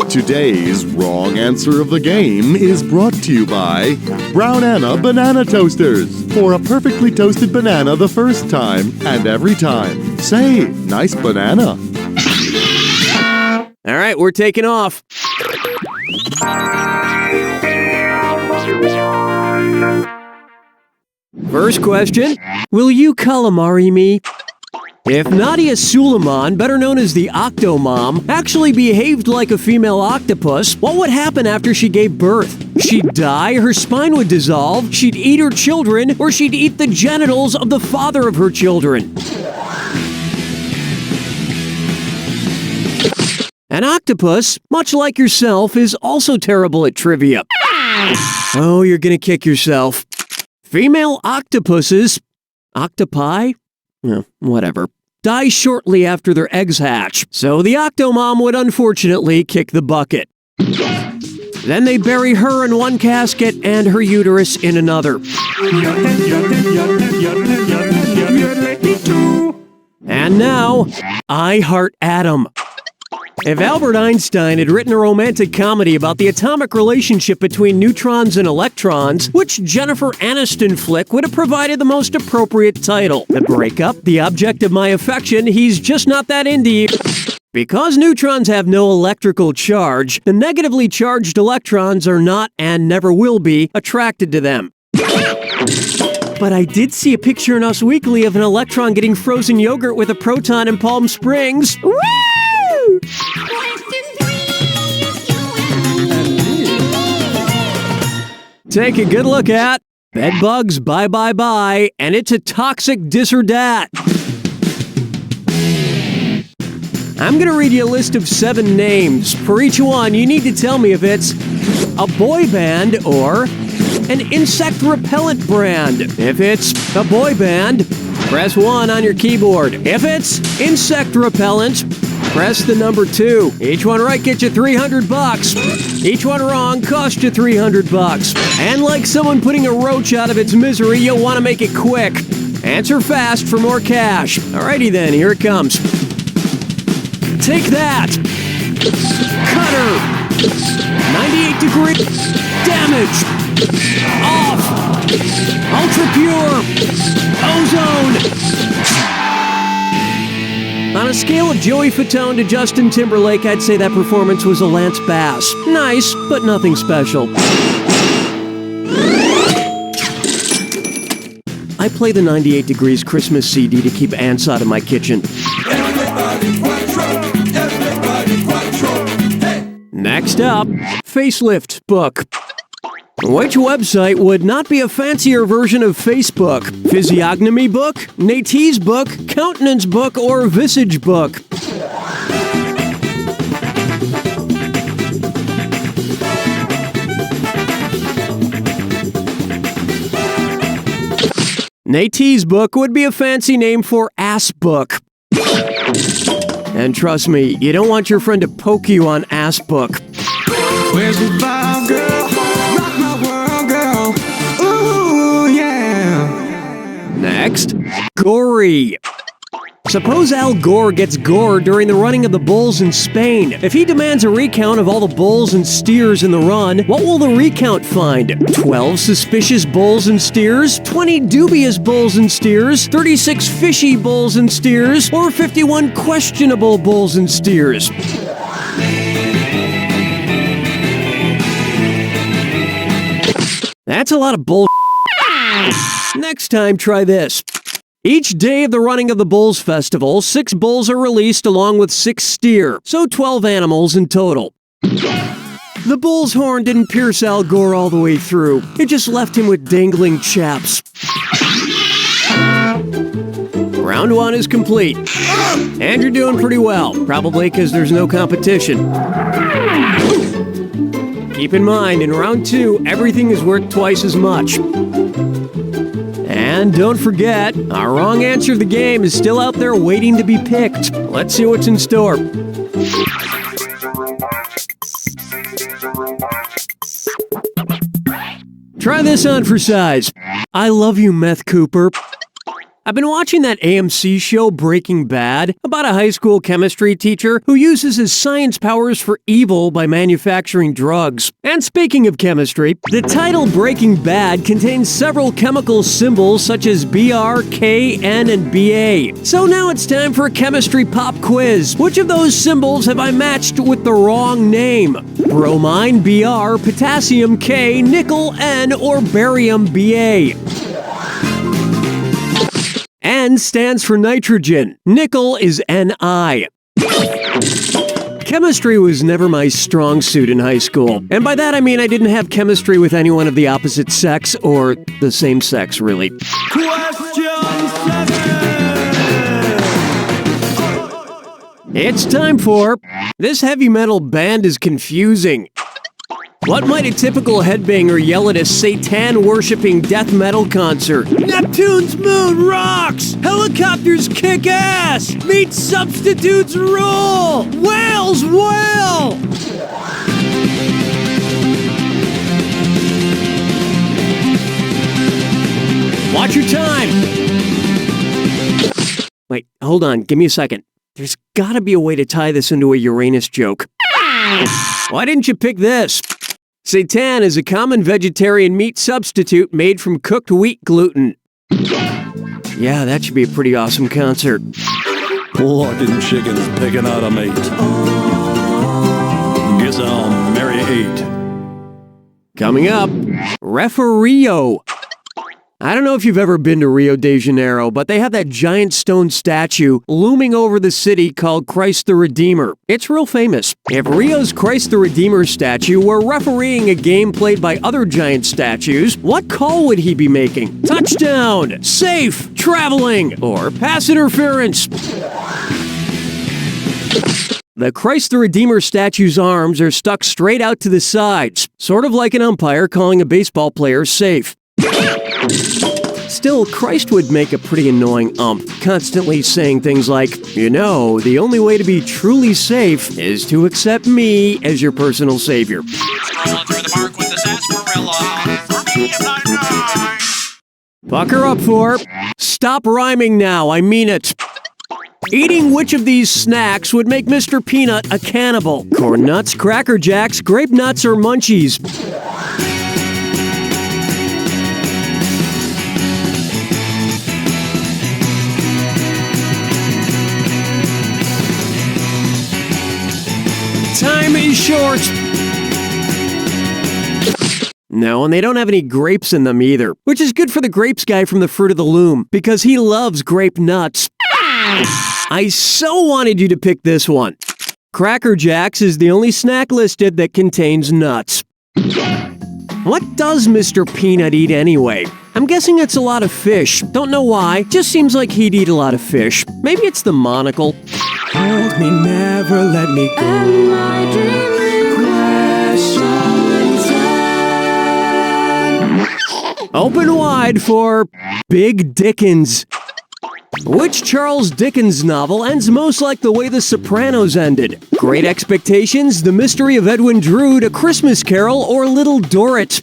Today's wrong answer of the game is brought to you by Brownana Banana Toasters. For a perfectly toasted banana the first time and every time. Say, nice banana. All right, we're taking off. First question, will you calamari me? If Nadia Suleiman, better known as the Octomom, actually behaved like a female octopus, what would happen after she gave birth? She'd die, her spine would dissolve, she'd eat her children, or she'd eat the genitals of the father of her children. An octopus, much like yourself, is also terrible at trivia. Oh, you're gonna kick yourself. Female octopuses, octopi? Whatever, die shortly after their eggs hatch, so the Octomom would unfortunately kick the bucket. Then they bury her in one casket and her uterus in another. And now, I Heart Atom. If Albert Einstein had written a romantic comedy about the atomic relationship between neutrons and electrons, which Jennifer Aniston flick would have provided the most appropriate title? The Breakup, The Object of My Affection, He's Just Not That Into You. Because neutrons have no electrical charge, the negatively charged electrons are not and never will be attracted to them. But I did see a picture in Us Weekly of an electron getting frozen yogurt with a proton in Palm Springs. Woo! Take a good look at bed bugs, bye bye bye, and it's a toxic dis or dat. I'm gonna read you a list of 7 names. For each one, you need to tell me if it's a boy band or an insect repellent brand. If it's a boy band, press 1 on your keyboard. If it's insect repellent, press the number 2. Each one right gets you $300. Each one wrong costs you $300. And like someone putting a roach out of its misery, you'll want to make it quick. Answer fast for more cash. Alrighty then, here it comes. Take that! Cutter! 98 degree damage! Off! Ultra pure! Ozone! On a scale of Joey Fatone to Justin Timberlake, I'd say that performance was a Lance Bass. Nice, but nothing special. I play the 98 Degrees Christmas CD to keep ants out of my kitchen. Next up, Facelift Book. Which website would not be a fancier version of Facebook? Physiognomy Book, Natees Book, Countenance Book, or Visage Book? Natees Book would be a fancy name for Ass Book. And trust me, you don't want your friend to poke you on Ass Book. Where's the vibe, girl? Rock my world, girl. Ooh, yeah. Next, Gory. Suppose Al Gore gets gored during the running of the bulls in Spain. If he demands a recount of all the bulls and steers in the run, what will the recount find? 12 suspicious bulls and steers? 20 dubious bulls and steers? 36 fishy bulls and steers? Or 51 questionable bulls and steers? That's a lot of bull. Next time, try this. Each day of the running of the Bulls Festival, 6 bulls are released along with 6 steer, so 12 animals in total. The bull's horn didn't pierce Al Gore all the way through. It just left him with dangling chaps. Round 1 is complete. And you're doing pretty well, probably because there's no competition. Keep in mind, in round 2, everything is worth twice as much. And don't forget, our wrong answer of the game is still out there waiting to be picked. Let's see what's in store. Try this on for size. I love you, Meth Cooper. I've been watching that AMC show Breaking Bad about a high school chemistry teacher who uses his science powers for evil by manufacturing drugs. And speaking of chemistry, the title Breaking Bad contains several chemical symbols such as Br, K, N, and Ba. So now it's time for a chemistry pop quiz. Which of those symbols have I matched with the wrong name? Bromine, Br, potassium, K, nickel, N, or barium, Ba. N stands for nitrogen. Nickel is Ni. Chemistry was never my strong suit in high school. And by that I mean I didn't have chemistry with anyone of the opposite sex, or the same sex, really. It's time for... This heavy metal band is confusing. What might a typical headbanger yell at a Satan-worshipping death metal concert? Neptune's moon rocks! Helicopters kick ass! Meat substitutes rule! Whales wail! Watch your time! Wait, hold on, give me a second. There's gotta be a way to tie this into a Uranus joke. Why didn't you pick this? Seitan is a common vegetarian meat substitute made from cooked wheat gluten. Yeah, that should be a pretty awesome concert. Plucking chickens, picking out a mate. Guess I'll marry 8. Coming up, Referio. I don't know if you've ever been to Rio de Janeiro, but they have that giant stone statue looming over the city called Christ the Redeemer. It's real famous. If Rio's Christ the Redeemer statue were refereeing a game played by other giant statues, what call would he be making? Touchdown, safe, traveling, or pass interference? The Christ the Redeemer statue's arms are stuck straight out to the sides, sort of like an umpire calling a baseball player safe. Still, Christ would make a pretty annoying constantly saying things like, you know, the only way to be truly safe is to accept me as your personal savior. Strolling through the park with the sarsaparilla. For me, if I die. Pucker up for... Stop rhyming now, I mean it. Eating which of these snacks would make Mr. Peanut a cannibal? Corn nuts, Cracker Jacks, grape nuts, or munchies? Time is short. No, and they don't have any grapes in them either, which is good for the grapes guy from the Fruit of the Loom, because he loves grape nuts. I so wanted you to pick this one. Cracker Jacks is the only snack listed that contains nuts. What does Mr. Peanut eat anyway? I'm guessing it's a lot of fish. Don't know why, just seems like he'd eat a lot of fish. Maybe it's the monocle. Hold me, never let me go. Am I dreaming? Open wide for Big Dickens. Which Charles Dickens novel ends most like the way The Sopranos ended? Great Expectations, The Mystery of Edwin Drood, A Christmas Carol, or Little Dorrit?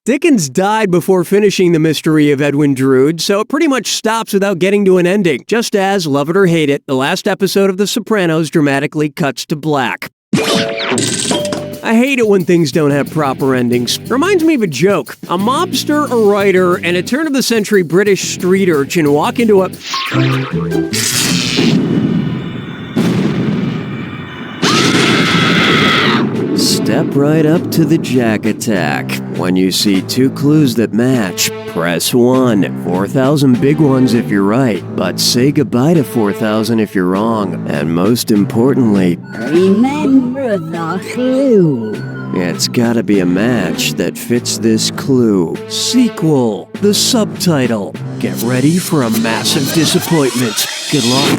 Dickens died before finishing The Mystery of Edwin Drood, so it pretty much stops without getting to an ending, just as, love it or hate it, the last episode of The Sopranos dramatically cuts to black. I hate it when things don't have proper endings. Reminds me of a joke. A mobster, a writer, and a turn-of-the-century British street urchin walk into a... Step right up to the Jack Attack. When you see 2 clues that match, press 1. 4,000 big ones if you're right, but say goodbye to 4,000 if you're wrong. And most importantly, remember the clue. It's gotta be a match that fits this clue. Sequel, the subtitle. Get ready for a massive disappointment. Good luck.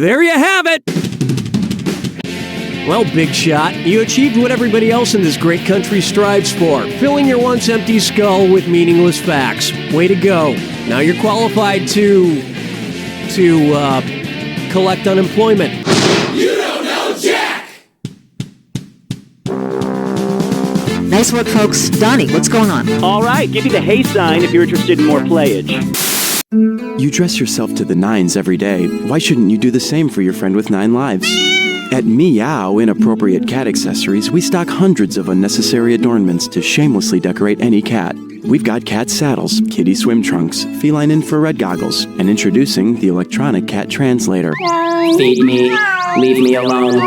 There you have it! Well, big shot, you achieved what everybody else in this great country strives for, filling your once empty skull with meaningless facts. Way to go. Now you're qualified to collect unemployment. You don't know Jack! Nice work, folks. Donnie, what's going on? All right, give me the hey sign if you're interested in more playage. You dress yourself to the nines every day. Why shouldn't you do the same for your friend with 9 lives? At Meow Inappropriate Cat Accessories, we stock hundreds of unnecessary adornments to shamelessly decorate any cat. We've got cat saddles, kitty swim trunks, feline infrared goggles, and introducing the electronic cat translator. Feed me, leave me alone,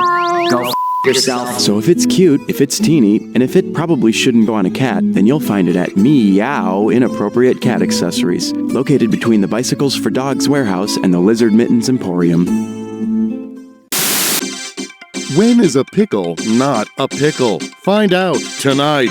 go yourself. So if it's cute, if it's teeny, and if it probably shouldn't go on a cat, then you'll find it at Meow Inappropriate Cat Accessories, located between the Bicycles for Dogs warehouse and the Lizard Mittens Emporium. When is a pickle not a pickle? Find out tonight.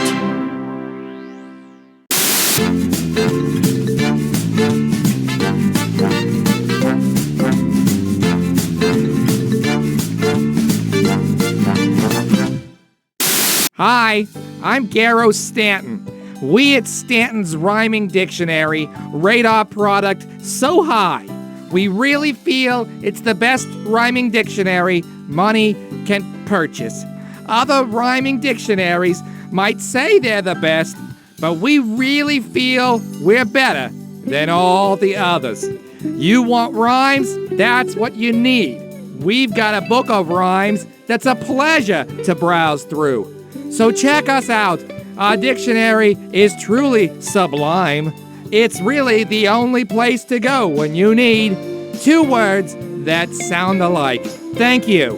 Hi, I'm Garrow Stanton. We at Stanton's Rhyming Dictionary rate our product so high. We really feel it's the best rhyming dictionary money can purchase. Other rhyming dictionaries might say they're the best, but we really feel we're better than all the others. You want rhymes? That's what you need. We've got a book of rhymes that's a pleasure to browse through. So check us out. Our dictionary is truly sublime. It's really the only place to go when you need 2 words that sound alike. Thank you.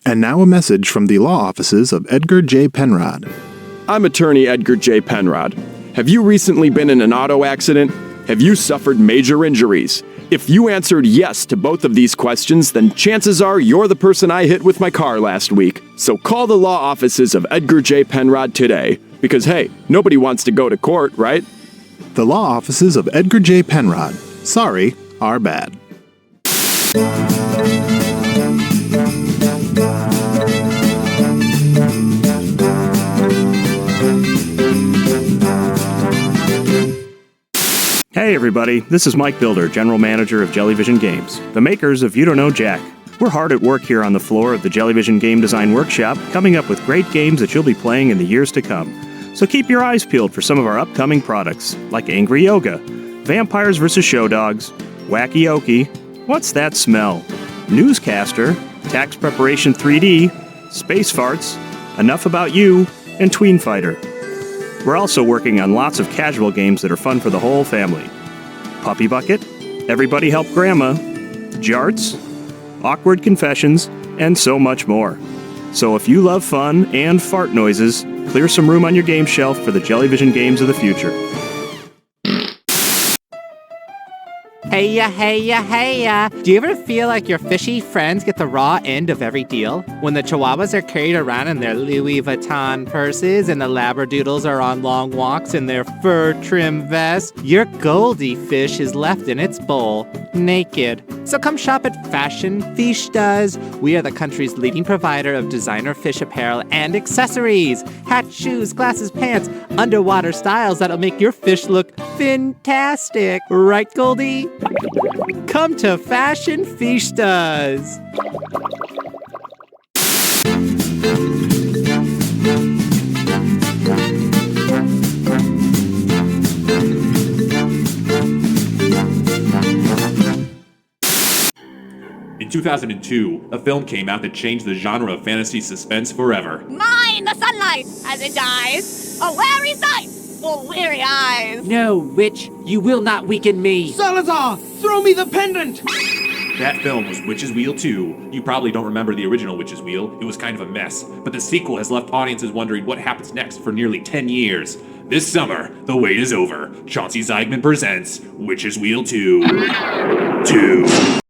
And now a message from the law offices of Edgar J. Penrod. I'm attorney Edgar J. Penrod. Have you recently been in an auto accident? Have you suffered major injuries? If you answered yes to both of these questions, then chances are you're the person I hit with my car last week. So call the law offices of Edgar J. Penrod today. Because hey, nobody wants to go to court, right? The law offices of Edgar J. Penrod. Sorry, our bad. Hey everybody, this is Mike Builder, General Manager of Jellyvision Games, the makers of You Don't Know Jack. We're hard at work here on the floor of the Jellyvision Game Design Workshop, coming up with great games that you'll be playing in the years to come. So keep your eyes peeled for some of our upcoming products, like Angry Yoga, Vampires vs. Show Dogs, Wacky Okie, What's That Smell?, Newscaster, Tax Preparation 3D, Space Farts, Enough About You, and Tween Fighter. We're also working on lots of casual games that are fun for the whole family. Puppy Bucket, Everybody Help Grandma, Jarts, Awkward Confessions, and so much more. So if you love fun and fart noises, clear some room on your game shelf for the Jellyvision games of the future. Heya, heya, heya. Do you ever feel like your fishy friends get the raw end of every deal? When the Chihuahuas are carried around in their Louis Vuitton purses and the Labradoodles are on long walks in their fur trim vests, your Goldie fish is left in its bowl, naked. So come shop at Fashion Fiestas. We are the country's leading provider of designer fish apparel and accessories. Hats, shoes, glasses, pants, underwater styles that'll make your fish look fantastic. Right, Goldie? Come to Fashion Fiestas. In 2002, a film came out that changed the genre of fantasy suspense forever. Mine the sunlight as it dies, a wary sight for weary eyes. No, witch, you will not weaken me. Salazar, throw me the pendant! That film was Witch's Wheel 2. You probably don't remember the original Witch's Wheel. It was kind of a mess. But the sequel has left audiences wondering what happens next for nearly 10 years. This summer, the wait is over. Chauncey Zeigman presents Witch's Wheel 2.